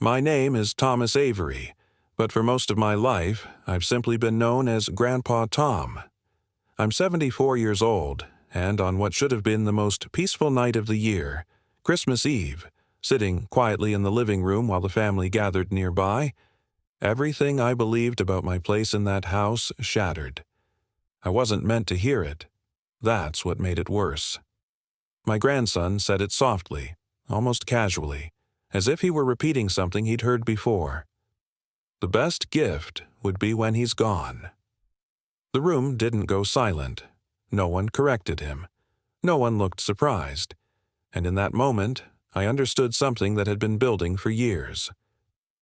My name is Thomas Avery, but for most of my life, I've simply been known as Grandpa Tom. I'm 74 years old, and on what should have been the most peaceful night of the year, Christmas Eve, sitting quietly in the living room while the family gathered nearby, everything I believed about my place in that house shattered. I wasn't meant to hear it. That's what made it worse. My grandson said it softly, almost casually, as if he were repeating something he'd heard before. The best gift would be when he's gone. The room didn't go silent. No one corrected him. No one looked surprised. And in that moment, I understood something that had been building for years.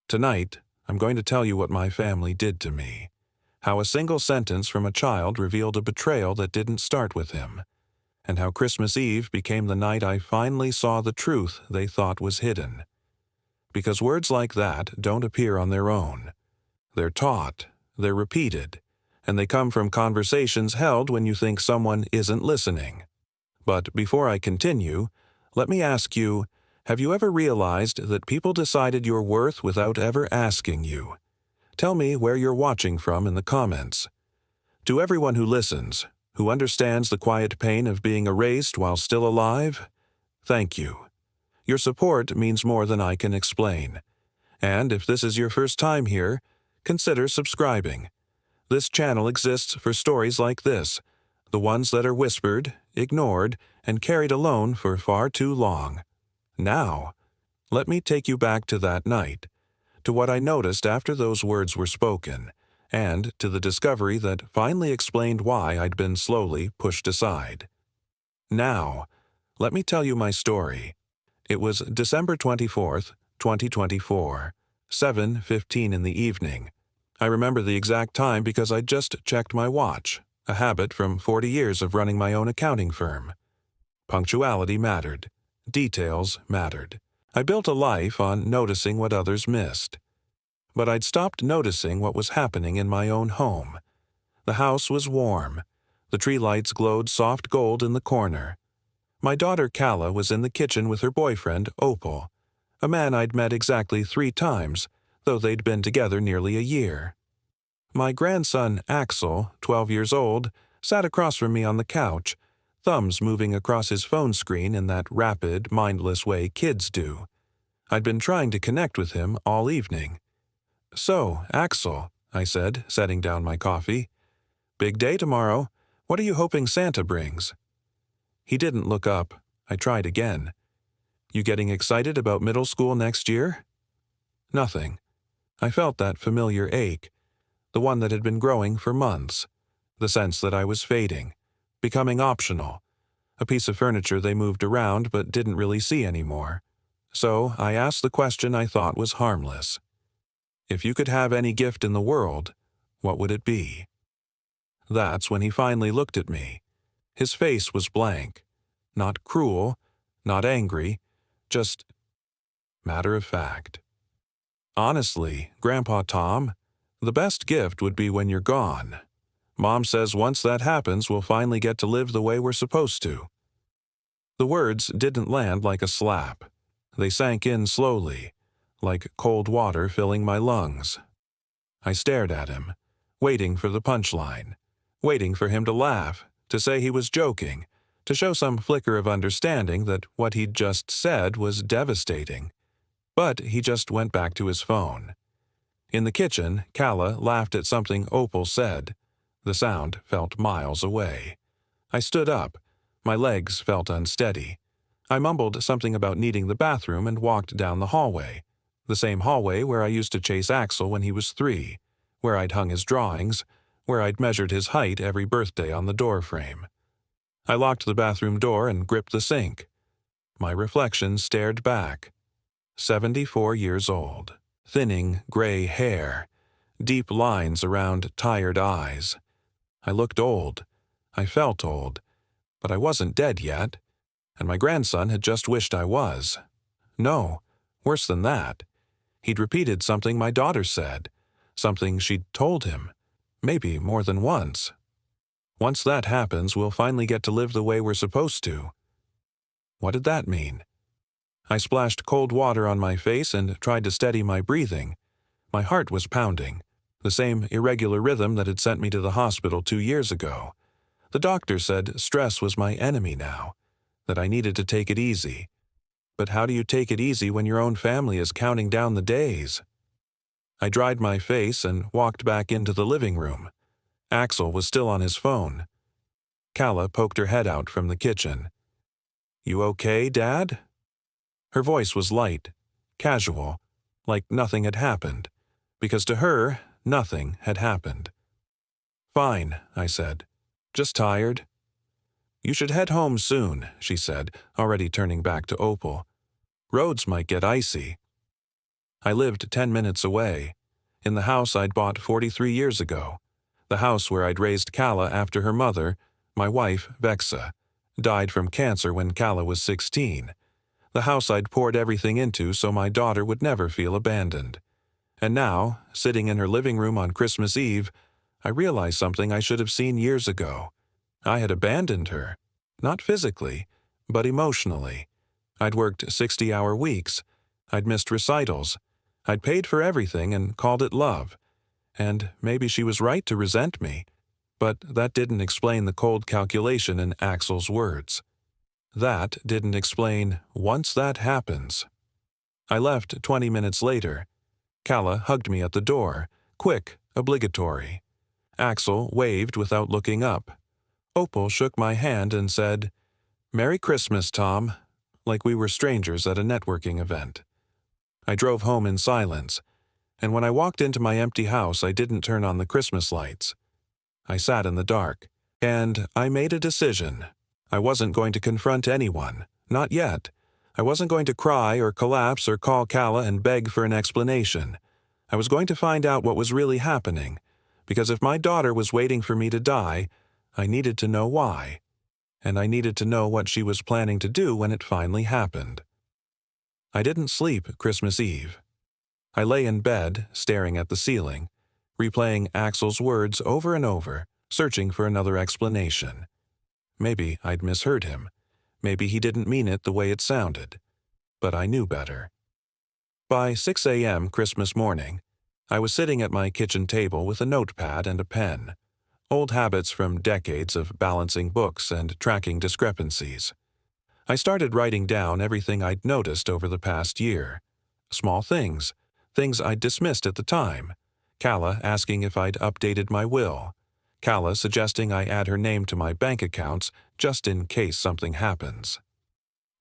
Tonight, I'm going to tell you what my family did to me. How a single sentence from a child revealed a betrayal that didn't start with him. And how Christmas Eve became the night I finally saw the truth they thought was hidden. Because words like that don't appear on their own. They're taught, they're repeated, and they come from conversations held when you think someone isn't listening. But before I continue, let me ask you, have you ever realized that people decided your worth without ever asking you? Tell me where you're watching from in the comments. To everyone who listens, who understands the quiet pain of being erased while still alive, thank you. Your support means more than I can explain. And if this is your first time here, consider subscribing. This channel exists for stories like this, the ones that are whispered, ignored, and carried alone for far too long. Now, let me take you back to that night, to what I noticed after those words were spoken, and to the discovery that finally explained why I'd been slowly pushed aside. Now, let me tell you my story. It was December 24th, 2024, 7:15 in the evening. I remember the exact time because I just checked my watch, a habit from 40 years of running my own accounting firm. Punctuality mattered. Details mattered. I built a life on noticing what others missed. But I'd stopped noticing what was happening in my own home. The house was warm. The tree lights glowed soft gold in the corner. My daughter Calla was in the kitchen with her boyfriend, Opal, a man I'd met exactly 3 times, though they'd been together nearly a year. My grandson, Axel, 12 years old, sat across from me on the couch, thumbs moving across his phone screen in that rapid, mindless way kids do. I'd been trying to connect with him all evening. "So, Axel," I said, setting down my coffee, "big day tomorrow. What are you hoping Santa brings?" He didn't look up. I tried again. "You getting excited about middle school next year?" Nothing. I felt that familiar ache, the one that had been growing for months, the sense that I was fading, becoming optional, a piece of furniture they moved around but didn't really see anymore. So I asked the question I thought was harmless. If you could have any gift in the world, what would it be? That's when he finally looked at me. His face was blank. Not cruel, not angry, just matter of fact. "Honestly, Grandpa Tom, the best gift would be when you're gone. Mom says once that happens, we'll finally get to live the way we're supposed to." The words didn't land like a slap. They sank in slowly, like cold water filling my lungs. I stared at him, waiting for the punchline, waiting for him to laugh, to say he was joking, to show some flicker of understanding that what he'd just said was devastating. But he just went back to his phone. In the kitchen, Calla laughed at something Opal said. The sound felt miles away. I stood up. My legs felt unsteady. I mumbled something about needing the bathroom and walked down the hallway. The same hallway where I used to chase Axel when he was 3, where I'd hung his drawings, where I'd measured his height every birthday on the door frame. I locked the bathroom door and gripped the sink. My reflection stared back. 74 years old, thinning gray hair, deep lines around tired eyes. I looked old. I felt old. But I wasn't dead yet. And my grandson had just wished I was. No, worse than that. He'd repeated something my daughter said, something she'd told him, maybe more than once. Once that happens, we'll finally get to live the way we're supposed to. What did that mean? I splashed cold water on my face and tried to steady my breathing. My heart was pounding, the same irregular rhythm that had sent me to the hospital 2 years ago. The doctor said stress was my enemy now, that I needed to take it easy. But how do you take it easy when your own family is counting down the days? I dried my face and walked back into the living room. Axel was still on his phone. Calla poked her head out from the kitchen. "You okay, Dad?" Her voice was light, casual, like nothing had happened, because to her, nothing had happened. "Fine," I said. "Just tired." "You should head home soon," she said, already turning back to Opal. "Roads might get icy." I lived 10 minutes away, in the house I'd bought 43 years ago, the house where I'd raised Calla after her mother, my wife, Vexa, died from cancer when Calla was 16, the house I'd poured everything into so my daughter would never feel abandoned. And now, sitting in her living room on Christmas Eve, I realized something I should have seen years ago. I had abandoned her, not physically, but emotionally. I'd worked 60-hour weeks. I'd missed recitals. I'd paid for everything and called it love. And maybe she was right to resent me. But that didn't explain the cold calculation in Axel's words. That didn't explain once that happens. I left 20 minutes later. Calla hugged me at the door, quick, obligatory. Axel waved without looking up. Opal shook my hand and said, "Merry Christmas, Tom," like we were strangers at a networking event. I drove home in silence, and when I walked into my empty house, I didn't turn on the Christmas lights. I sat in the dark, and I made a decision. I wasn't going to confront anyone, not yet. I wasn't going to cry or collapse or call Calla and beg for an explanation. I was going to find out what was really happening, because if my daughter was waiting for me to die, I needed to know why, and I needed to know what she was planning to do when it finally happened. I didn't sleep Christmas Eve. I lay in bed, staring at the ceiling, replaying Axel's words over and over, searching for another explanation. Maybe I'd misheard him. Maybe he didn't mean it the way it sounded. But I knew better. By 6 a.m. Christmas morning, I was sitting at my kitchen table with a notepad and a pen, old habits from decades of balancing books and tracking discrepancies. I started writing down everything I'd noticed over the past year. Small things, things I'd dismissed at the time. Calla asking if I'd updated my will. Calla suggesting I add her name to my bank accounts just in case something happens.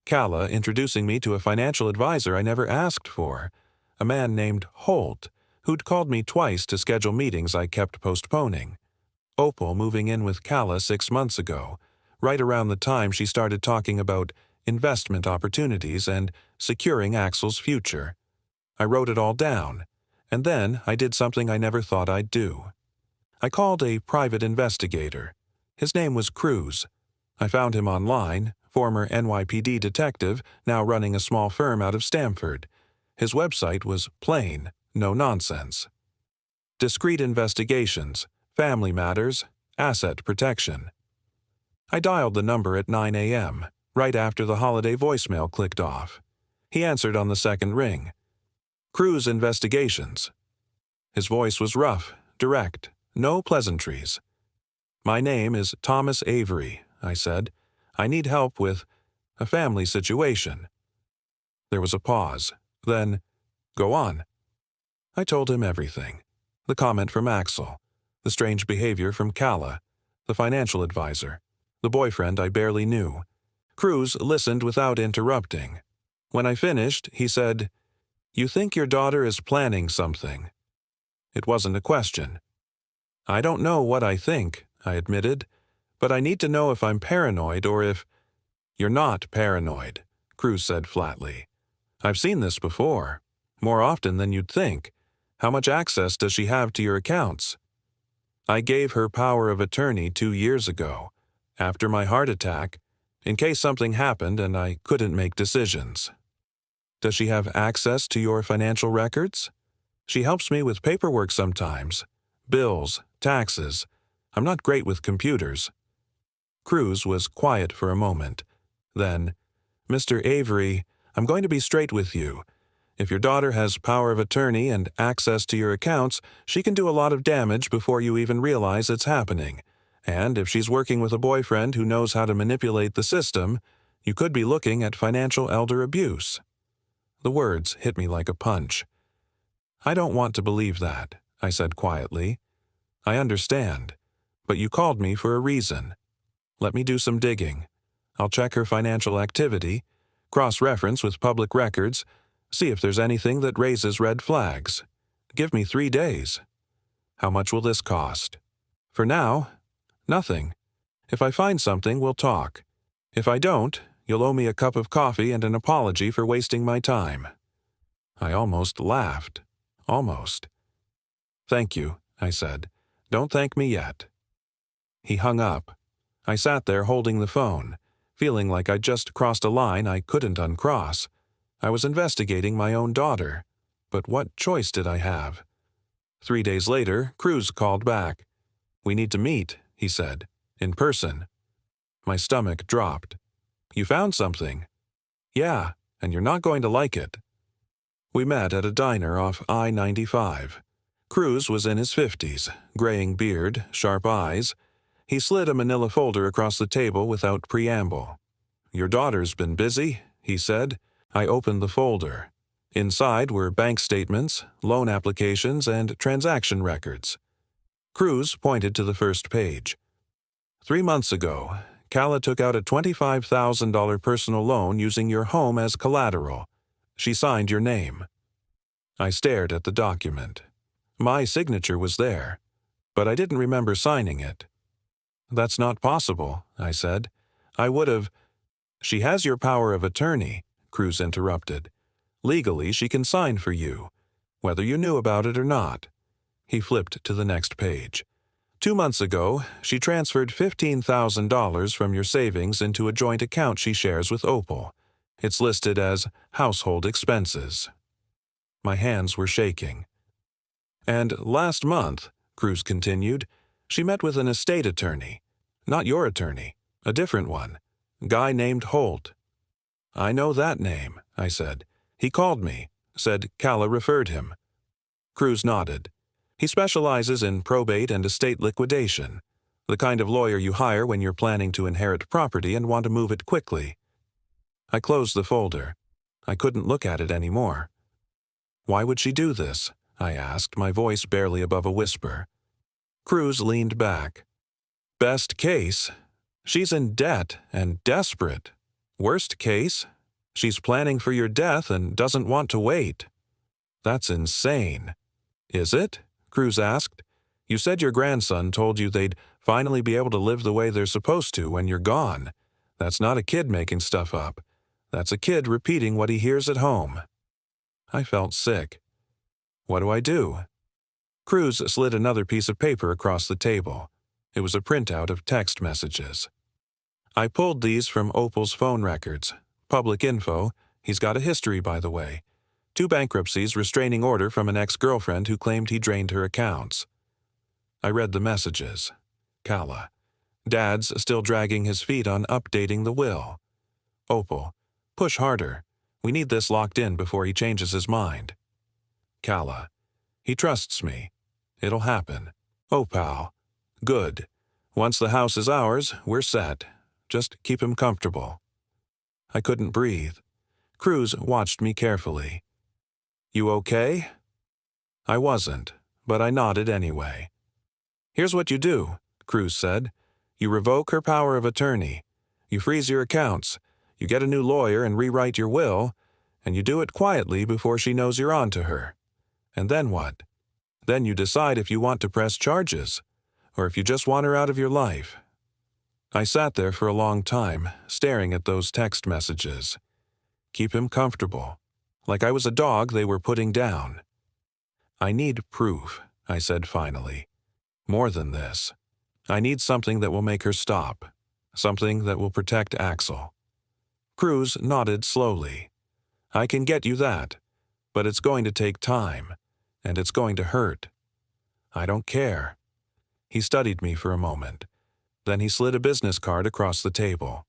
Calla introducing me to a financial advisor I never asked for, a man named Holt, who'd called me twice to schedule meetings I kept postponing. Opal moving in with Calla 6 months ago, right around the time she started talking about investment opportunities and securing Axel's future. I wrote it all down, and then I did something I never thought I'd do. I called a private investigator. His name was Cruz. I found him online, former NYPD detective, now running a small firm out of Stamford. His website was plain, no nonsense. Discreet investigations, family matters, asset protection. I dialed the number at 9 a.m., right after the holiday voicemail clicked off. He answered on the second ring. "Cruz Investigations." His voice was rough, direct, no pleasantries. "My name is Thomas Avery," I said. "I need help with a family situation." There was a pause. Then, "Go on." I told him everything. The comment from Axel, the strange behavior from Calla, the financial advisor, the boyfriend I barely knew. Cruz listened without interrupting. When I finished, he said, "You think your daughter is planning something?" It wasn't a question. "I don't know what I think," I admitted, "but I need to know if I'm paranoid or if—" "You're not paranoid," Cruz said flatly. "I've seen this before, more often than you'd think. How much access does she have to your accounts?" "I gave her power of attorney 2 years ago, after my heart attack, in case something happened and I couldn't make decisions." "Does she have access to your financial records?" "She helps me with paperwork sometimes. Bills, taxes. I'm not great with computers." Cruz was quiet for a moment. Then, "Mr. Avery, I'm going to be straight with you. If your daughter has power of attorney and access to your accounts, she can do a lot of damage before you even realize it's happening. And if she's working with a boyfriend who knows how to manipulate the system, you could be looking at financial elder abuse." The words hit me like a punch. "I don't want to believe that," I said quietly. "I understand, but you called me for a reason. Let me do some digging. I'll check her financial activity, cross-reference with public records, see if there's anything that raises red flags. Give me 3 days. How much will this cost?" "For now, nothing. If I find something, we'll talk. If I don't, you'll owe me a cup of coffee and an apology for wasting my time." I almost laughed. Almost. "Thank you," I said. "Don't thank me yet." He hung up. I sat there holding the phone, feeling like I'd just crossed a line I couldn't uncross. I was investigating my own daughter, but what choice did I have? 3 days later, Cruz called back. "We need to meet," he said, "in person." My stomach dropped. "You found something?" "Yeah, and you're not going to like it." We met at a diner off I-95. Cruz was in his 50s, graying beard, sharp eyes. He slid a manila folder across the table without preamble. "Your daughter's been busy," he said. I opened the folder. Inside were bank statements, loan applications, and transaction records. Cruz pointed to the first page. 3 months ago, Calla took out a $25,000 personal loan using your home as collateral. She signed your name." I stared at the document. My signature was there, but I didn't remember signing it. "That's not possible," I said. "I would have—" "She has your power of attorney," Cruz interrupted. "Legally, she can sign for you, whether you knew about it or not." He flipped to the next page. 2 months ago, she transferred $15,000 from your savings into a joint account she shares with Opal. It's listed as household expenses." My hands were shaking. "And last month," Cruz continued, "she met with an estate attorney. Not your attorney, a different one. Guy named Holt." "I know that name," I said. "He called me, said Calla referred him." Cruz nodded. "He specializes in probate and estate liquidation, the kind of lawyer you hire when you're planning to inherit property and want to move it quickly." I closed the folder. I couldn't look at it anymore. "Why would she do this?" I asked, my voice barely above a whisper. Cruz leaned back. "Best case, she's in debt and desperate. Worst case, she's planning for your death and doesn't want to wait." "That's insane." "Is it?" Cruz asked. "You said your grandson told you they'd finally be able to live the way they're supposed to when you're gone. That's not a kid making stuff up. That's a kid repeating what he hears at home." I felt sick. "What do I do?" Cruz slid another piece of paper across the table. It was a printout of text messages. "I pulled these from Opal's phone records. Public info. He's got a history, by the way. 2 bankruptcies, restraining order from an ex-girlfriend who claimed he drained her accounts." I read the messages. Calla. "Dad's still dragging his feet on updating the will." Opal. "Push harder. We need this locked in before he changes his mind." Calla. "He trusts me. It'll happen." Opal. "Good. Once the house is ours, we're set. Just keep him comfortable." I couldn't breathe. Cruz watched me carefully. "You okay?" I wasn't, but I nodded anyway. "Here's what you do," Cruz said. "You revoke her power of attorney. You freeze your accounts. You get a new lawyer and rewrite your will, and you do it quietly before she knows you're on to her. And then what? Then you decide if you want to press charges, or if you just want her out of your life." I sat there for a long time, staring at those text messages. Keep him comfortable. Like I was a dog they were putting down. "I need proof," I said finally. "More than this. I need something that will make her stop. Something that will protect Axel." Cruz nodded slowly. "I can get you that, but it's going to take time, and it's going to hurt." "I don't care." He studied me for a moment. Then he slid a business card across the table.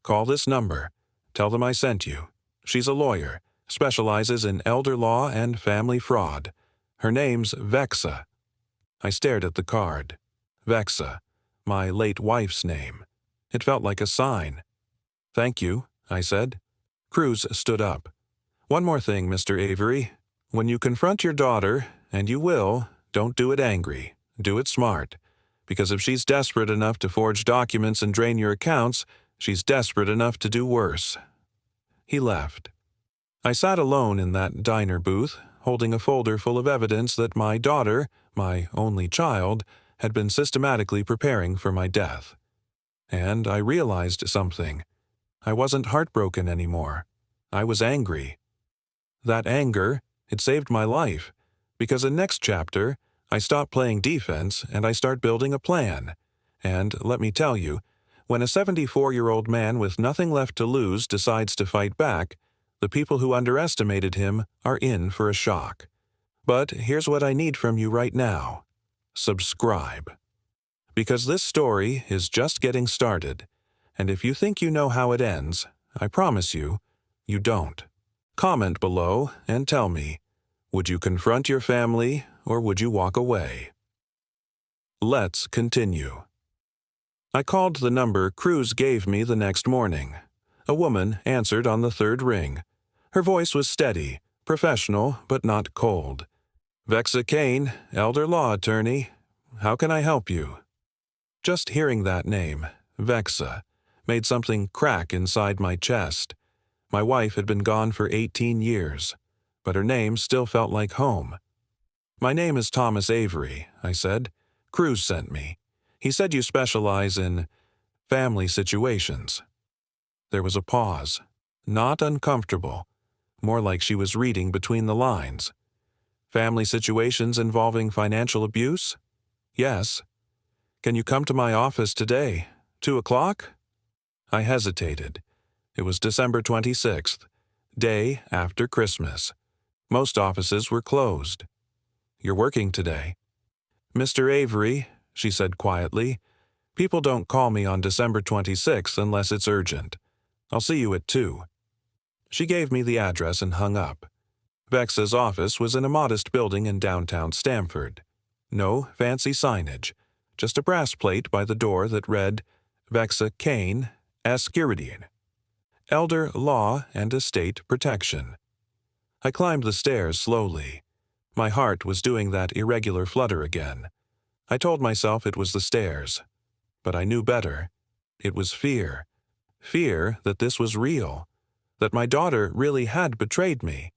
"Call this number. Tell them I sent you. She's a lawyer, specializes in elder law and family fraud. Her name's Vexa." I stared at the card. Vexa, my late wife's name. It felt like a sign. "Thank you," I said. Cruz stood up. "One more thing, Mr. Avery. When you confront your daughter, and you will, don't do it angry. Do it smart. Because if she's desperate enough to forge documents and drain your accounts, she's desperate enough to do worse." He left. I sat alone in that diner booth, holding a folder full of evidence that my daughter, my only child, had been systematically preparing for my death. And I realized something. I wasn't heartbroken anymore. I was angry. That anger, it saved my life, because in next chapter, I stop playing defense and I start building a plan. And let me tell you, when a 74-year-old man with nothing left to lose decides to fight back, the people who underestimated him are in for a shock. But here's what I need from you right now. Subscribe. Because this story is just getting started, and if you think you know how it ends, I promise you, you don't. Comment below and tell me, would you confront your family or would you walk away? Let's continue. I called the number Cruz gave me the next morning. A woman answered on the third ring. Her voice was steady, professional, but not cold. "Vexa Kane, elder law attorney. How can I help you?" Just hearing that name, Vexa, made something crack inside my chest. My wife had been gone for 18 years, but her name still felt like home. "My name is Thomas Avery," I said. "Cruz sent me. He said you specialize in family situations." There was a pause. Not uncomfortable. More like she was reading between the lines. "Family situations involving financial abuse?" "Yes." "Can you come to my office today? 2 o'clock?" I hesitated. It was December 26th, day after Christmas. Most offices were closed. "You're working today?" "Mr. Avery," she said quietly, "people don't call me on December 26th unless it's urgent. I'll see you at 2. She gave me the address and hung up. Vexa's office was in a modest building in downtown Stamford. No fancy signage, just a brass plate by the door that read, "Vexa Kane, Escuridian. Elder Law and Estate Protection." I climbed the stairs slowly. My heart was doing that irregular flutter again. I told myself it was the stairs. But I knew better. It was fear. Fear that this was real. That my daughter really had betrayed me.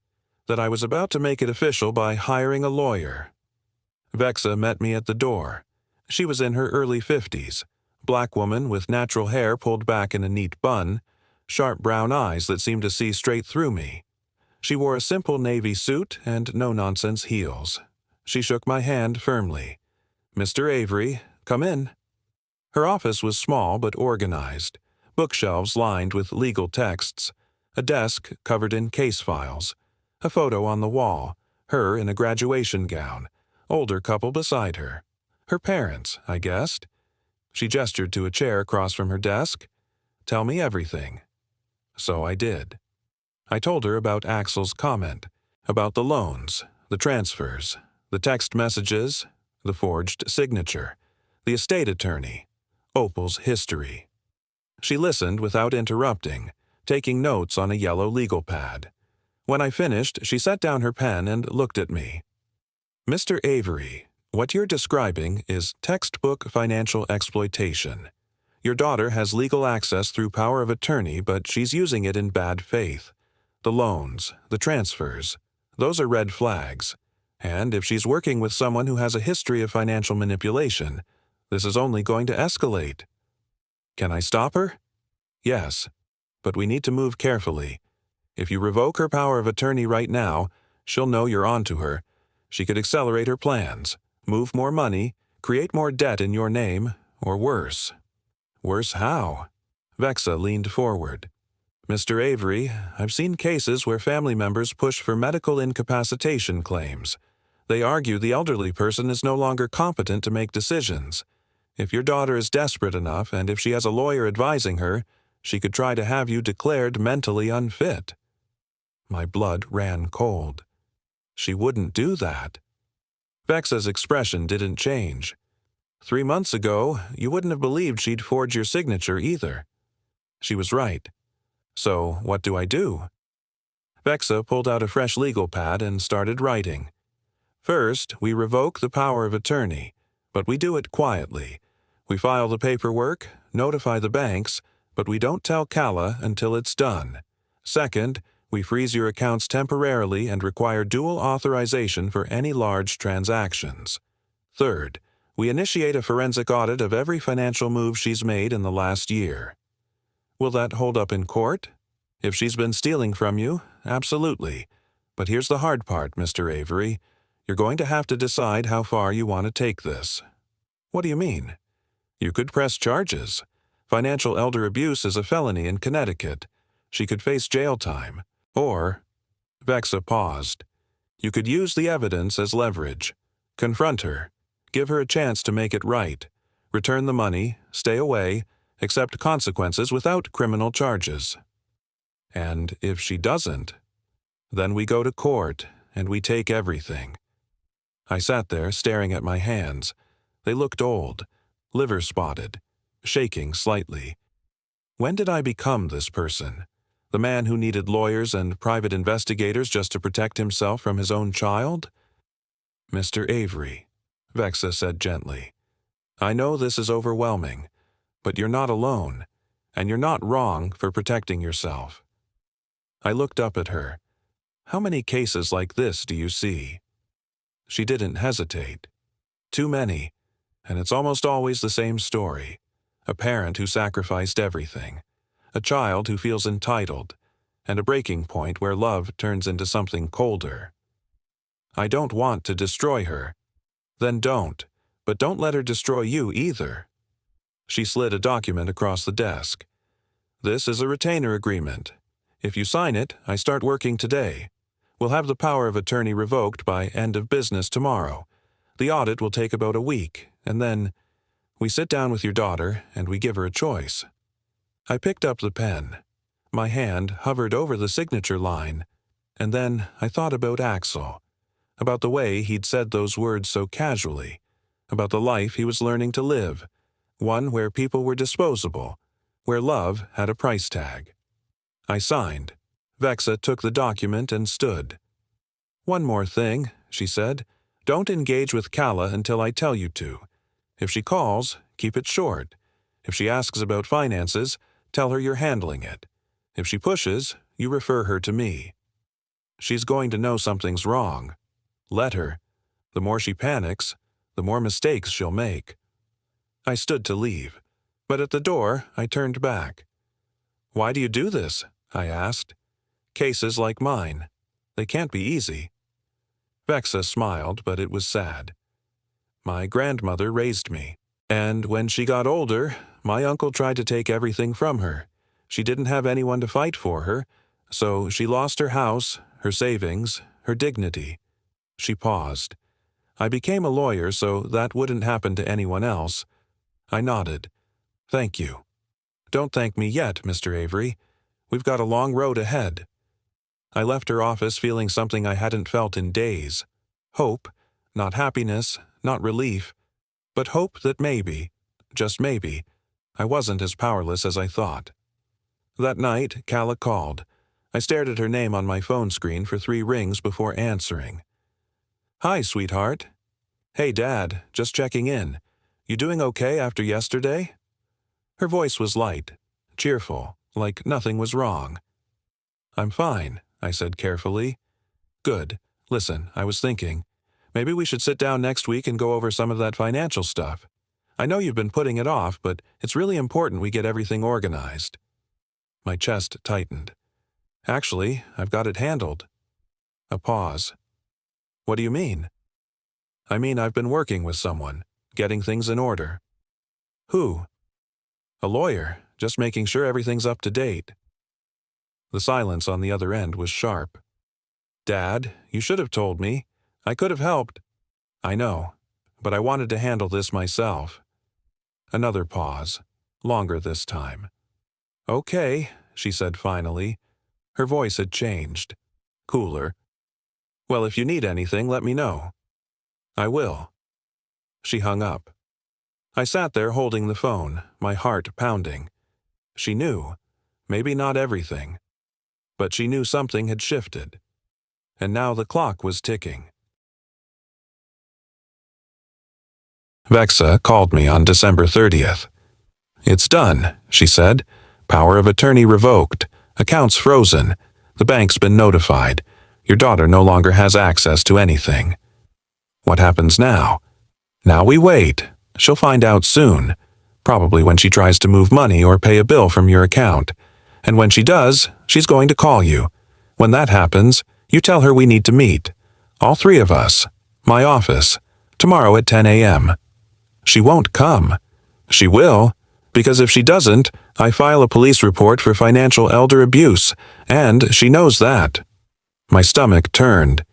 That I was about to make it official by hiring a lawyer. Vexa met me at the door. She was in her early 50s, black woman with natural hair pulled back in a neat bun, sharp brown eyes that seemed to see straight through me. She wore a simple navy suit and no-nonsense heels. She shook my hand firmly. "Mr. Avery, come in." Her office was small but organized, bookshelves lined with legal texts, a desk covered in case files, a photo on the wall, her in a graduation gown, older couple beside her. Her parents, I guessed. She gestured to a chair across from her desk. "Tell me everything." So I did. I told her about Axel's comment, about the loans, the transfers, the text messages, the forged signature, the estate attorney, Opal's history. She listened without interrupting, taking notes on a yellow legal pad. When I finished, she set down her pen and looked at me. "Mr. Avery, what you're describing is textbook financial exploitation. Your daughter has legal access through power of attorney, but she's using it in bad faith. The loans, the transfers, those are red flags. And if she's working with someone who has a history of financial manipulation, this is only going to escalate." "Can I stop her?" "Yes, but we need to move carefully. If you revoke her power of attorney right now, she'll know you're onto her. She could accelerate her plans, move more money, create more debt in your name, or worse." "Worse how?" Vexa leaned forward. "Mr. Avery, I've seen cases where family members push for medical incapacitation claims. They argue the elderly person is no longer competent to make decisions. If your daughter is desperate enough and if she has a lawyer advising her, she could try to have you declared mentally unfit." My blood ran cold. She wouldn't do that. Vexa's expression didn't change. 3 months ago, you wouldn't have believed she'd forge your signature either. She was right. So, what do I do? Vexa pulled out a fresh legal pad and started writing. First, we revoke the power of attorney, but we do it quietly. We file the paperwork, notify the banks, but we don't tell Calla until it's done. Second, we freeze your accounts temporarily and require dual authorization for any large transactions. Third, we initiate a forensic audit of every financial move she's made in the last year. Will that hold up in court? If she's been stealing from you, absolutely. But here's the hard part, Mr. Avery. You're going to have to decide how far you want to take this. What do you mean? You could press charges. Financial elder abuse is a felony in Connecticut. She could face jail time. Or, Vexa paused. You could use the evidence as leverage. Confront her. Give her a chance to make it right. Return the money, stay away, accept consequences without criminal charges. And if she doesn't, then we go to court and we take everything. I sat there staring at my hands. They looked old, liver-spotted, shaking slightly. When did I become this person? The man who needed lawyers and private investigators just to protect himself from his own child? Mr. Avery, Vexa said gently, I know this is overwhelming, but you're not alone, and you're not wrong for protecting yourself. I looked up at her. How many cases like this do you see? She didn't hesitate. Too many, and it's almost always the same story. A parent who sacrificed everything, a child who feels entitled, and a breaking point where love turns into something colder. I don't want to destroy her. Then don't, but don't let her destroy you either. She slid a document across the desk. This is a retainer agreement. If you sign it, I start working today. We'll have the power of attorney revoked by end of business tomorrow. The audit will take about a week, and then we sit down with your daughter and we give her a choice. I picked up the pen. My hand hovered over the signature line, and then I thought about Axel, about the way he'd said those words so casually, about the life he was learning to live, one where people were disposable, where love had a price tag. I signed. Vexa took the document and stood. One more thing, she said. Don't engage with Calla until I tell you to. If she calls, keep it short. If she asks about finances, tell her you're handling it. If she pushes, you refer her to me. She's going to know something's wrong. Let her. The more she panics, the more mistakes she'll make. I stood to leave, but at the door I turned back. Why do you do this? I asked. Cases like mine. They can't be easy. Vexa smiled, but it was sad. My grandmother raised me, and when she got older, my uncle tried to take everything from her. She didn't have anyone to fight for her, so she lost her house, her savings, her dignity. She paused. I became a lawyer so that wouldn't happen to anyone else. I nodded. Thank you. Don't thank me yet, Mr. Avery. We've got a long road ahead. I left her office feeling something I hadn't felt in days. Hope, not happiness, not relief, but hope that maybe, just maybe, I wasn't as powerless as I thought. That night, Calla called. I stared at her name on my phone screen for 3 rings before answering. Hi, sweetheart. Hey, Dad, just checking in. You doing okay after yesterday? Her voice was light, cheerful, like nothing was wrong. I'm fine, I said carefully. Good. Listen, I was thinking, maybe we should sit down next week and go over some of that financial stuff. I know you've been putting it off, but it's really important we get everything organized. My chest tightened. Actually, I've got it handled. A pause. What do you mean? I mean, I've been working with someone, getting things in order. Who? A lawyer, just making sure everything's up to date. The silence on the other end was sharp. Dad, you should have told me. I could have helped. I know, but I wanted to handle this myself. Another pause, longer this time. Okay, she said finally. Her voice had changed. cooler. Well, if you need anything, let me know. I will. She hung up. I sat there holding the phone, my heart pounding. She knew. Maybe not everything. But she knew something had shifted. And now the clock was ticking. Vexa called me on December 30th. It's done, she said. Power of attorney revoked. Accounts frozen. The bank's been notified. Your daughter no longer has access to anything. What happens now? Now we wait. She'll find out soon. Probably when she tries to move money or pay a bill from your account. And when she does, she's going to call you. When that happens, you tell her we need to meet. All three of us. My office. Tomorrow at 10 a.m. She won't come. She will, because if she doesn't, I file a police report for financial elder abuse, and she knows that. My stomach turned.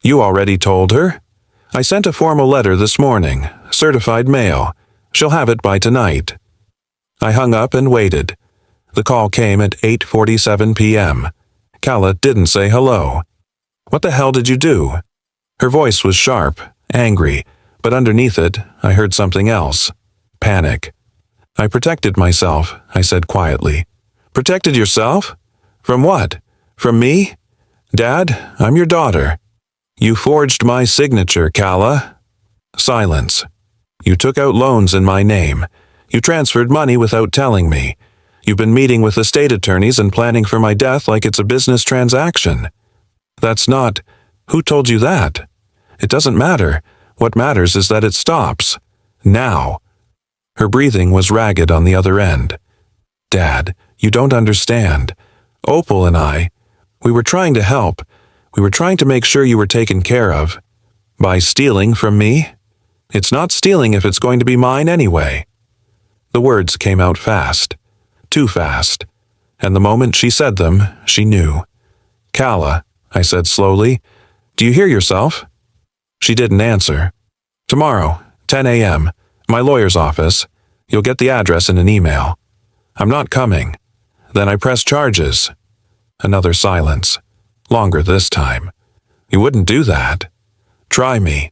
You already told her? I sent a formal letter this morning, certified mail. She'll have it by tonight. I hung up and waited. The call came at 8:47 p.m. Calla didn't say hello. What the hell did you do? Her voice was sharp, angry, but underneath it, I heard something else. Panic. I protected myself, I said quietly. Protected yourself? From what? From me? Dad, I'm your daughter. You forged my signature, Calla. Silence. You took out loans in my name. You transferred money without telling me. You've been meeting with estate attorneys and planning for my death like it's a business transaction. That's not... Who told you that? It doesn't matter. What matters is that it stops. Now. Her breathing was ragged on the other end. Dad, you don't understand. Opal and I, we were trying to help. We were trying to make sure you were taken care of. By stealing from me? It's not stealing if it's going to be mine anyway. The words came out fast. Too fast. And the moment she said them, she knew. Calla, I said slowly, do you hear yourself? She didn't answer. Tomorrow, 10 a.m., my lawyer's office. You'll get the address in an email. I'm not coming. Then I press charges. Another silence. Longer this time. You wouldn't do that. Try me.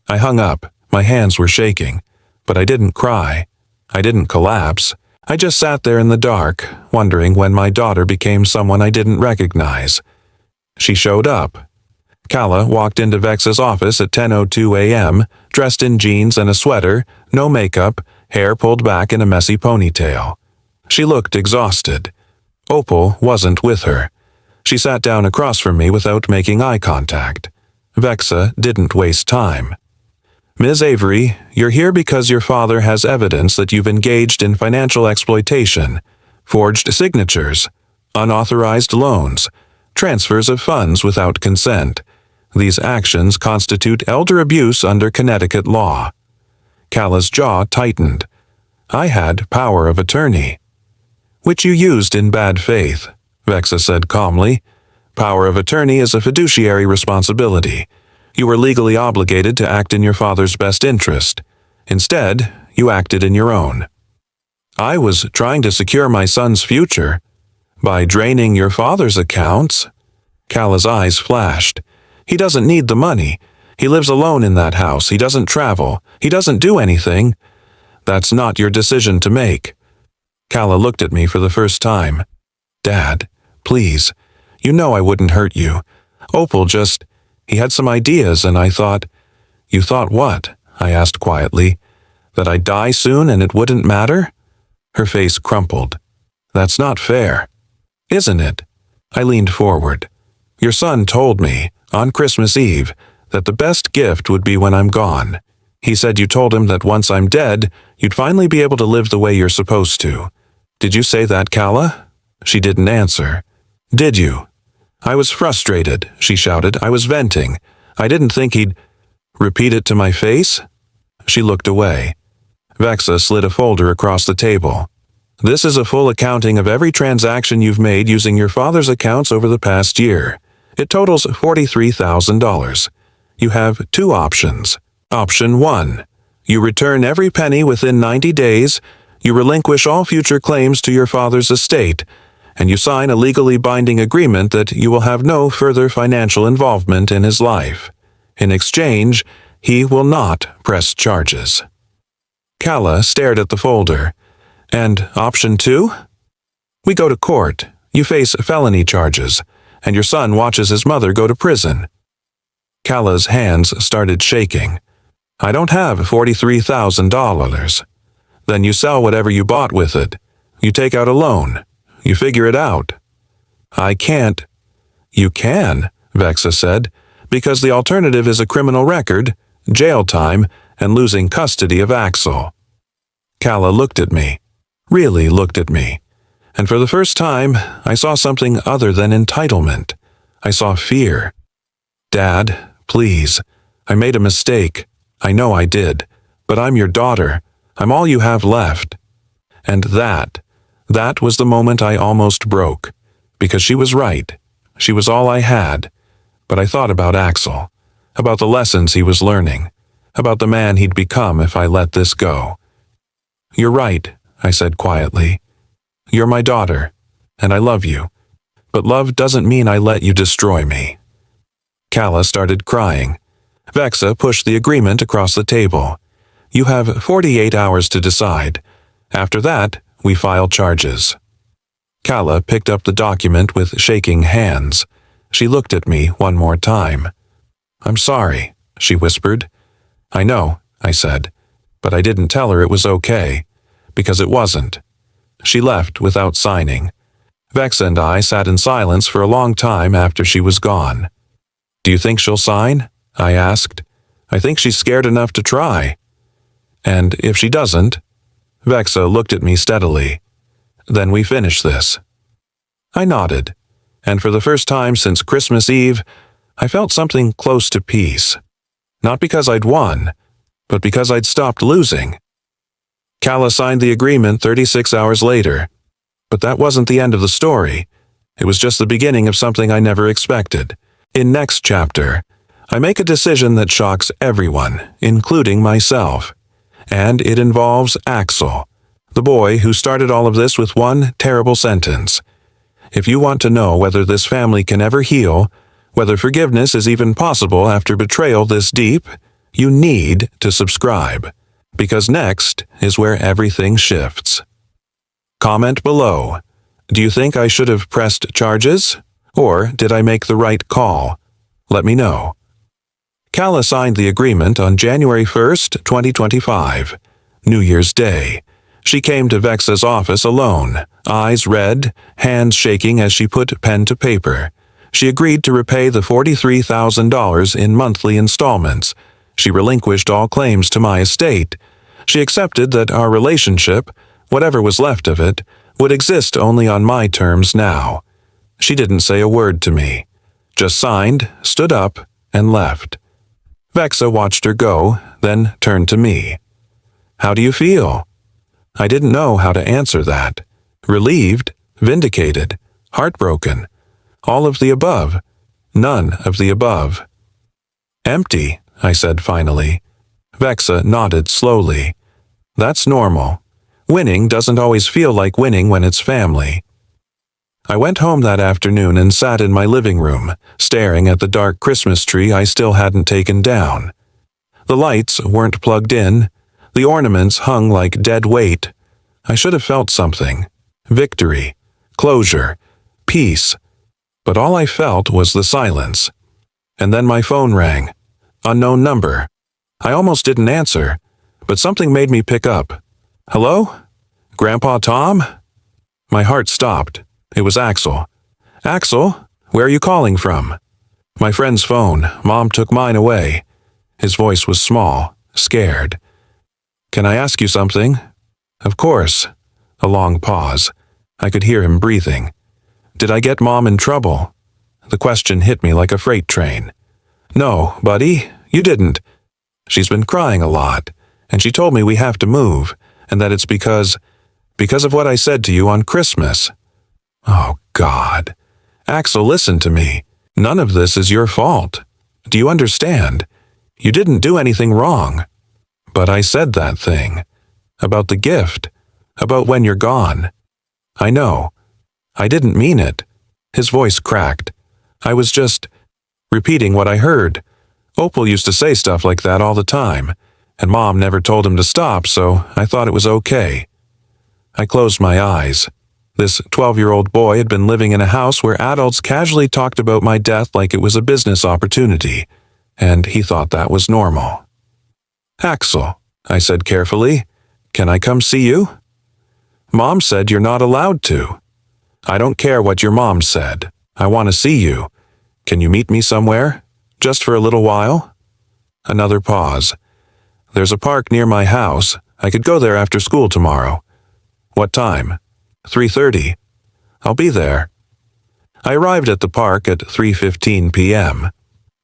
I hung up. My hands were shaking. But I didn't cry. I didn't collapse. I just sat there in the dark, wondering when my daughter became someone I didn't recognize. She showed up. Calla walked into Vexa's office at 10:02 a.m., dressed in jeans and a sweater, no makeup, hair pulled back in a messy ponytail. She looked exhausted. Opal wasn't with her. She sat down across from me without making eye contact. Vexa didn't waste time. Ms. Avery, you're here because your father has evidence that you've engaged in financial exploitation, forged signatures, unauthorized loans, transfers of funds without consent. These actions constitute elder abuse under Connecticut law. Calla's jaw tightened. I had power of attorney. Which you used in bad faith, Vexa said calmly. Power of attorney is a fiduciary responsibility. You were legally obligated to act in your father's best interest. Instead, you acted in your own. I was trying to secure my son's future. By draining your father's accounts. Calla's eyes flashed. He doesn't need the money. He lives alone in that house. He doesn't travel. He doesn't do anything. That's not your decision to make. Calla looked at me for the first time. Dad, please. You know I wouldn't hurt you. Opal just... He had some ideas and I thought... You thought what? I asked quietly. That I'd die soon and it wouldn't matter? Her face crumpled. That's not fair. Isn't it? I leaned forward. Your son told me, on Christmas Eve, that the best gift would be when I'm gone. He said you told him that once I'm dead, you'd finally be able to live the way you're supposed to. Did you say that, Calla? She didn't answer. Did you? I was frustrated, she shouted. I was venting. I didn't think he'd... Repeat it to my face? She looked away. Vexa slid a folder across the table. This is a full accounting of every transaction you've made using your father's accounts over the past year. It totals $43,000. You have two options. Option 1. You return every penny within 90 days. You relinquish all future claims to your father's estate. and you sign a legally binding agreement that you will have no further financial involvement in his life. In exchange, he will not press charges. Calla stared at the folder. And option 2? We go to court. You face felony charges, and your son watches his mother go to prison. Calla's hands started shaking. I don't have $43,000. Then you sell whatever you bought with it. You take out a loan. You figure it out. I can't. You can, Vexa said, because the alternative is a criminal record, jail time, and losing custody of Axel. Calla looked at me, really looked at me, and for the first time, I saw something other than entitlement. I saw fear. Dad, please, I made a mistake. I know I did, but I'm your daughter. I'm all you have left. And that was the moment I almost broke, because she was right. She was all I had. But I thought about Axel, about the lessons he was learning, about the man he'd become if I let this go. You're right, I said quietly. You're my daughter, and I love you. But love doesn't mean I let you destroy me. Calla started crying. Vexa pushed the agreement across the table. You have 48 hours to decide. After that, we file charges. Calla picked up the document with shaking hands. She looked at me one more time. I'm sorry, she whispered. I know, I said, but I didn't tell her it was okay, because it wasn't. She left without signing. Vexa and I sat in silence for a long time after she was gone. Do you think she'll sign? I asked. I think she's scared enough to try. And if she doesn't? Vexa looked at me steadily. Then we finish this. I nodded, and for the first time since Christmas Eve, I felt something close to peace. Not because I'd won, but because I'd stopped losing. Calla signed the agreement 36 hours later, but that wasn't the end of the story. It was just the beginning of something I never expected. In next chapter, I make a decision that shocks everyone, including myself. And it involves Axel, the boy who started all of this with one terrible sentence. If you want to know whether this family can ever heal, whether forgiveness is even possible after betrayal this deep, you need to subscribe, because next is where everything shifts. Comment below. Do you think I should have pressed charges? Or did I make the right call? Let me know. Calla signed the agreement on January 1st, 2025, New Year's Day. She came to Vexa's office alone, eyes red, hands shaking as she put pen to paper. She agreed to repay the $43,000 in monthly installments. She relinquished all claims to my estate. She accepted that our relationship, whatever was left of it, would exist only on my terms now. She didn't say a word to me, just signed, stood up, and left. Vexa watched her go, then turned to me. How do you feel? I didn't know how to answer that. Relieved, vindicated, heartbroken. All of the above. None of the above. Empty, I said finally. Vexa nodded slowly. That's normal. Winning doesn't always feel like winning when it's family. I went home that afternoon and sat in my living room, staring at the dark Christmas tree I still hadn't taken down. The lights weren't plugged in. The ornaments hung like dead weight. I should have felt something. Victory, closure, peace. But all I felt was the silence. And then my phone rang. Unknown number. I almost didn't answer, but something made me pick up. Hello? Grandpa Tom? My heart stopped. It was Axel. Axel, where are you calling from? My friend's phone. Mom took mine away. His voice was small, scared. Can I ask you something? Of course. A long pause. I could hear him breathing. Did I get Mom in trouble? The question hit me like a freight train. No, buddy, you didn't. She's been crying a lot, and she told me we have to move, and that it's because of what I said to you on Christmas. Oh, God. Axel, listen to me. None of this is your fault. Do you understand? You didn't do anything wrong. But I said that thing. About the gift. About when you're gone. I know. I didn't mean it. His voice cracked. I was just repeating what I heard. Opal used to say stuff like that all the time, and Mom never told him to stop, so I thought it was okay. I closed my eyes. This 12-year-old boy had been living in a house where adults casually talked about my death like it was a business opportunity, and he thought that was normal. "Axel," I said carefully, "can I come see you?" "Mom said you're not allowed to." "I don't care what your mom said. I want to see you. Can you meet me somewhere? Just for a little while?" Another pause. "There's a park near my house. I could go there after school tomorrow." "What time?" 3:30. "I'll be there." I arrived at the park at 3:15 p.m.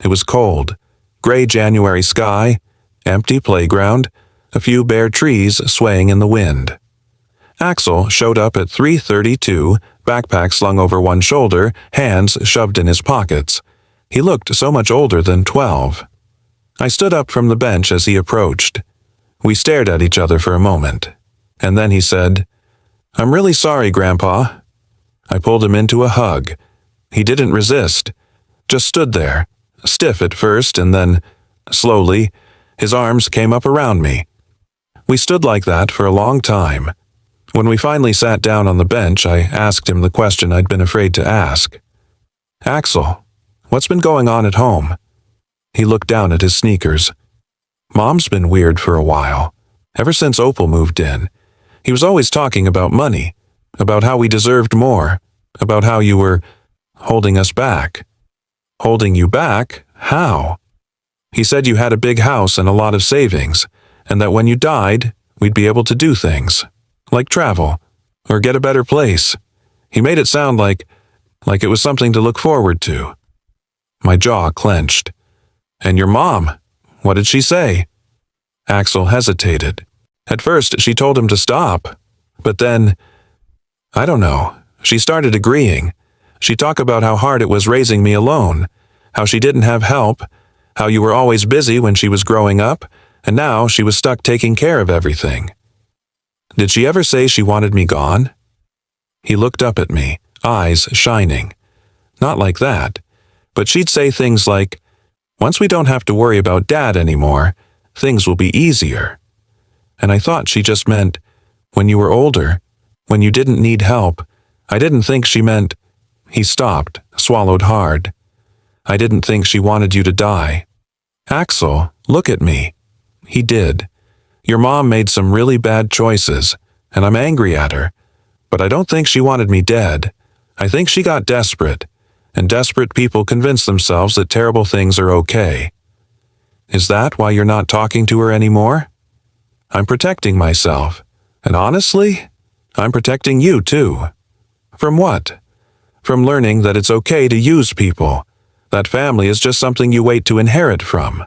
It was cold. Gray January sky, empty playground, a few bare trees swaying in the wind. Axel showed up at 3:32, backpack slung over one shoulder, hands shoved in his pockets. He looked so much older than 12. I stood up from the bench as he approached. We stared at each other for a moment, and then he said, "I'm really sorry, Grandpa." I pulled him into a hug. He didn't resist, just stood there, stiff at first, and then, slowly, his arms came up around me. We stood like that for a long time. When we finally sat down on the bench, I asked him the question I'd been afraid to ask. "Axel, what's been going on at home?" He looked down at his sneakers. "Mom's been weird for a while, ever since Opal moved in. He was always talking about money, about how we deserved more, about how you were holding us back." "Holding you back? How?" "He said you had a big house and a lot of savings, and that when you died, we'd be able to do things, like travel, or get a better place. He made it sound like it was something to look forward to." My jaw clenched. "And your mom, what did she say?" Axel hesitated. At first, she told him to stop, but then, I don't know, she started agreeing. She talked about how hard it was raising me alone, how she didn't have help, how you were always busy when she was growing up, and now she was stuck taking care of everything. "Did she ever say she wanted me gone?" He looked up at me, eyes shining. "Not like that, but she'd say things like, 'Once we don't have to worry about Dad anymore, things will be easier.' And I thought she just meant, when you were older, when you didn't need help. I didn't think she meant—" He stopped, swallowed hard. "I didn't think she wanted you to die." "Axel, look at me." He did. "Your mom made some really bad choices, and I'm angry at her. But I don't think she wanted me dead. I think she got desperate, and desperate people convince themselves that terrible things are okay." "Is that why you're not talking to her anymore?" "I'm protecting myself, and honestly, I'm protecting you too." "From what?" "From learning that it's okay to use people, that family is just something you wait to inherit from."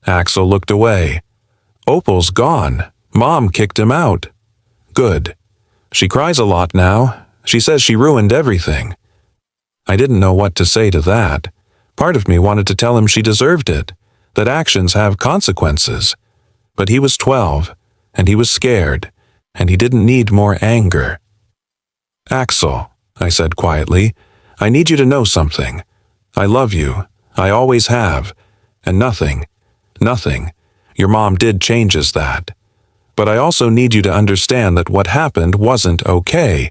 Axel looked away. "Opal's gone. Mom kicked him out." "Good. She cries a lot now. She says she ruined everything." I didn't know what to say to that. Part of me wanted to tell him she deserved it, that actions have consequences. But he was 12, and he was scared, and he didn't need more anger. "Axel," I said quietly, "I need you to know something. I love you. I always have. And nothing, your mom did changes that. But I also need you to understand that what happened wasn't okay,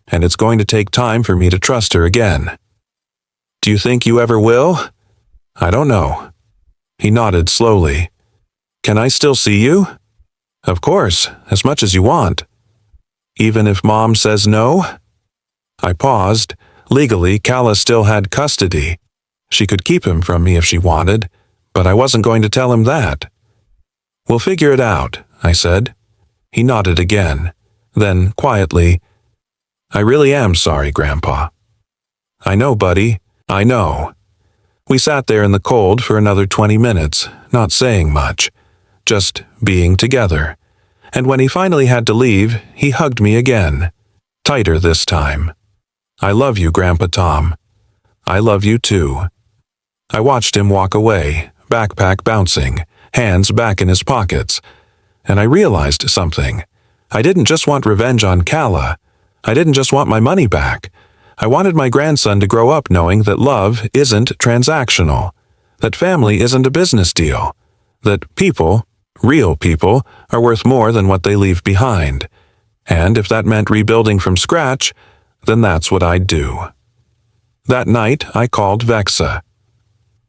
and it's going to take time for me to trust her again." "Do you think you ever will?" "I don't know." He nodded slowly. "Can I still see you?" "Of course, as much as you want." "Even if Mom says no?" I paused. Legally, Calla still had custody. She could keep him from me if she wanted, but I wasn't going to tell him that. "We'll figure it out," I said. He nodded again. Then, quietly, "I really am sorry, Grandpa." "I know, buddy. I know." We sat there in the cold for another 20 minutes, not saying much, just being together. And when he finally had to leave, he hugged me again. Tighter this time. "I love you, Grandpa Tom." "I love you too." I watched him walk away, backpack bouncing, hands back in his pockets. And I realized something. I didn't just want revenge on Calla. I didn't just want my money back. I wanted my grandson to grow up knowing that love isn't transactional, that family isn't a business deal, that people, real people, are worth more than what they leave behind. And if that meant rebuilding from scratch, then that's what I'd do. That night, I called Vexa.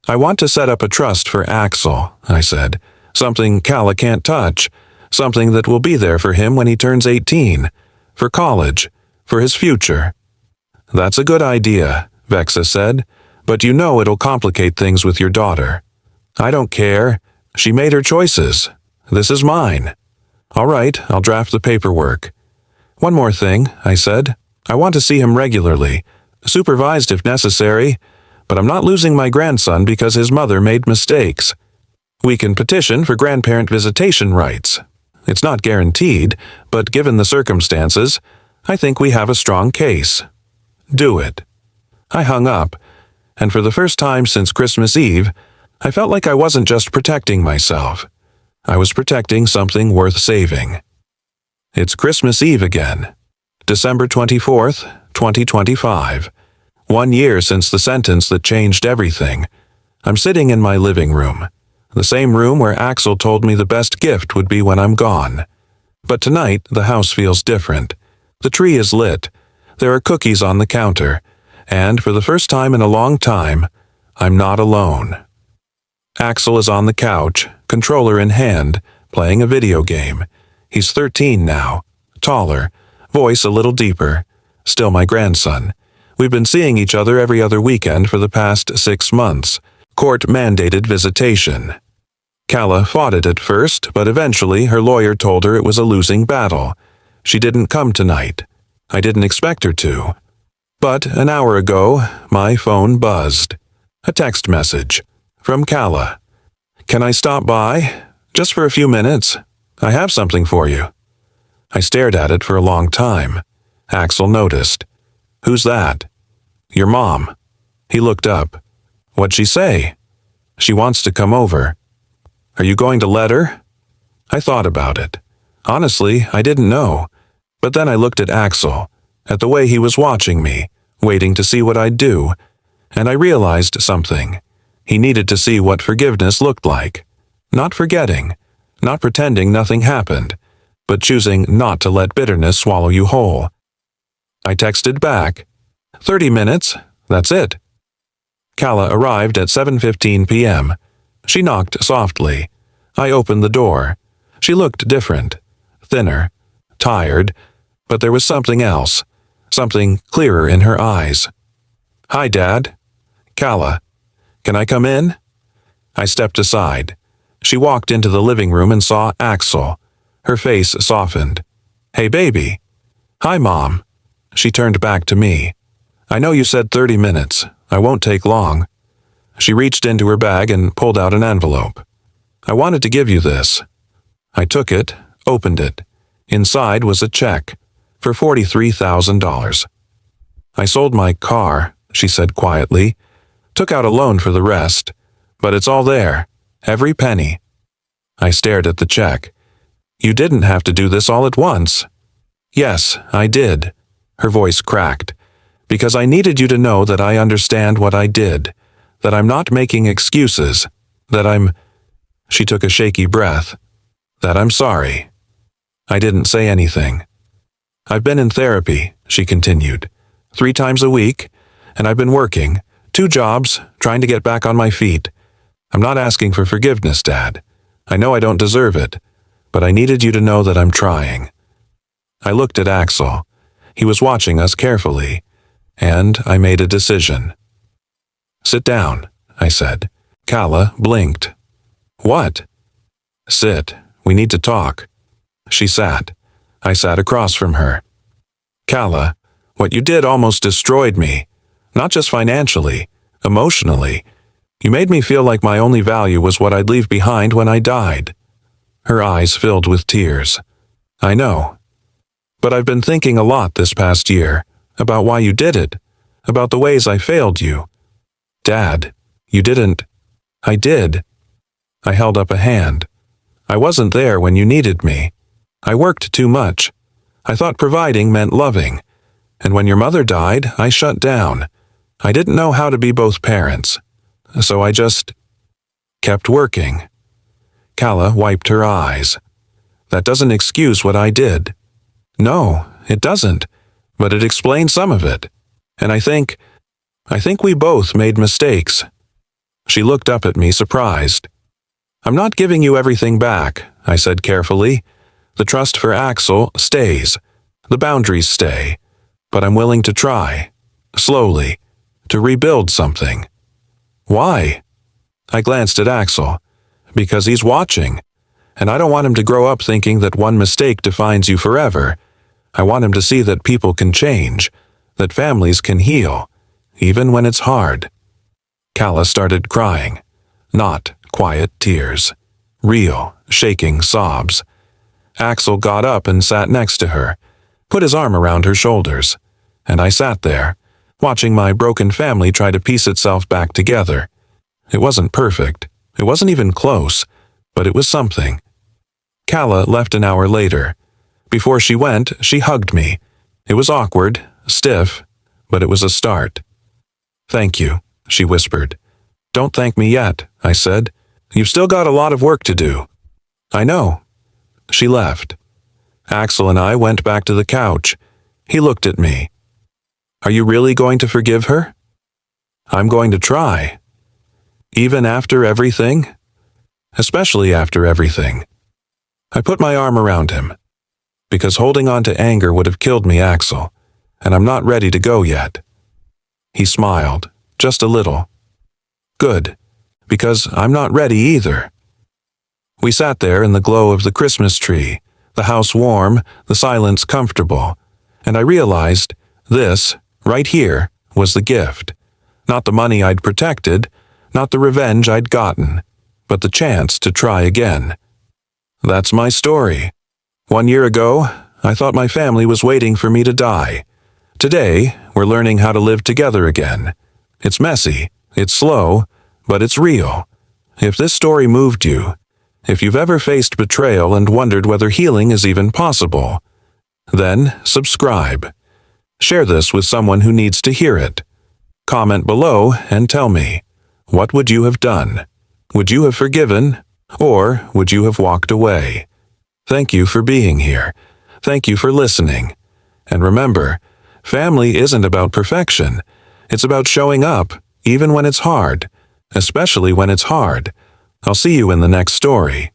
I want to set up a trust for Axel, I said. Something Calla can't touch. Something that will be there for him when he turns 18. For college. For his future. That's a good idea, Vexa said. But you know it'll complicate things with your daughter. I don't care. She made her choices. This is mine. All right, I'll draft the paperwork. One more thing, I said. I want to see him regularly. Supervised if necessary. But I'm not losing my grandson because his mother made mistakes. We can petition for grandparent visitation rights. It's not guaranteed, but given the circumstances, I think we have a strong case. Do it. I hung up, and for the first time since Christmas Eve, I felt like I wasn't just protecting myself. I was protecting something worth saving. It's Christmas Eve again. December 24th, 2025. 1 year since the sentence that changed everything. I'm sitting in my living room. The same room where Axel told me the best gift would be when I'm gone. But tonight, the house feels different. The tree is lit. There are cookies on the counter. And for the first time in a long time, I'm not alone. Axel is on the couch, controller in hand, playing a video game. He's 13 now, taller, voice a little deeper. Still my grandson. We've been seeing each other every other weekend for the past 6 months. Court-mandated visitation. Calla fought it at first, but eventually her lawyer told her it was a losing battle. She didn't come tonight. I didn't expect her to. But an hour ago, my phone buzzed. A text message. From Calla. Can I stop by? Just for a few minutes. I have something for you. I stared at it for a long time. Axel noticed. Who's that? Your mom. He looked up. What'd she say? She wants to come over. Are you going to let her? I thought about it. Honestly, I didn't know. But then I looked at Axel, at the way he was watching me, waiting to see what I'd do, and I realized something. He needed to see what forgiveness looked like. Not forgetting, not pretending nothing happened, but choosing not to let bitterness swallow you whole. I texted back. 30 minutes, that's it. Calla arrived at 7:15 p.m. She knocked softly. I opened the door. She looked different, thinner, tired, but there was something else, something clearer in her eyes. Hi, Dad. Calla. Can I come in? I stepped aside. She walked into the living room and saw Axel. Her face softened. Hey, baby. Hi, Mom. She turned back to me. I know you said 30 minutes. I won't take long. She reached into her bag and pulled out an envelope. I wanted to give you this. I took it, opened it. Inside was a check for $43,000. I sold my car, she said quietly. Took out a loan for the rest, but it's all there, every penny. I stared at the check. You didn't have to do this all at once. Yes, I did. Her voice cracked. Because I needed you to know that I understand what I did, that I'm not making excuses, that I'm... She took a shaky breath. That I'm sorry. I didn't say anything. I've been in therapy, she continued, 3 times a week, and I've been working, 2 jobs, trying to get back on my feet. I'm not asking for forgiveness, Dad. I know I don't deserve it, but I needed you to know that I'm trying. I looked at Axel. He was watching us carefully, and I made a decision. Sit down, I said. Calla blinked. What? Sit. We need to talk. She sat. I sat across from her. Calla, what you did almost destroyed me. Not just financially, emotionally. You made me feel like my only value was what I'd leave behind when I died. Her eyes filled with tears. I know. But I've been thinking a lot this past year about why you did it, about the ways I failed you. Dad, you didn't. I did. I held up a hand. I wasn't there when you needed me. I worked too much. I thought providing meant loving, And when your mother died, I shut down. I didn't know how to be both parents. So I just kept working. Calla wiped her eyes. That doesn't excuse what I did. No, it doesn't. But it explains some of it. And I think we both made mistakes. She looked up at me, surprised. I'm not giving you everything back, I said carefully. The trust for Axel stays. The boundaries stay. But I'm willing to try, slowly, to rebuild something. Why? I glanced at Axel. Because he's watching. And I don't want him to grow up thinking that one mistake defines you forever. I want him to see that people can change, that families can heal, even when it's hard. Calla started crying. Not quiet tears. Real, shaking sobs. Axel got up and sat next to her, put his arm around her shoulders. And I sat there, watching my broken family try to piece itself back together. It wasn't perfect. It wasn't even close, but it was something. Calla left an hour later. Before she went, she hugged me. It was awkward, stiff, but it was a start. Thank you, she whispered. Don't thank me yet, I said. You've still got a lot of work to do. I know. She left. Axel and I went back to the couch. He looked at me. Are you really going to forgive her? I'm going to try. Even after everything? Especially after everything. I put my arm around him. Because holding on to anger would have killed me, Axel, and I'm not ready to go yet. He smiled, just a little. Good, because I'm not ready either. We sat there in the glow of the Christmas tree, the house warm, the silence comfortable, and I realized this, right here, was the gift. Not the money I'd protected, not the revenge I'd gotten, but the chance to try again. That's my story. 1 year ago, I thought my family was waiting for me to die. Today, we're learning how to live together again. It's messy, it's slow, but it's real. If this story moved you, if you've ever faced betrayal and wondered whether healing is even possible, then subscribe. Share this with someone who needs to hear it. Comment below and tell me, what would you have done? Would you have forgiven, or would you have walked away? Thank you for being here. Thank you for listening. And remember, family isn't about perfection. It's about showing up, even when it's hard, especially when it's hard. I'll see you in the next story.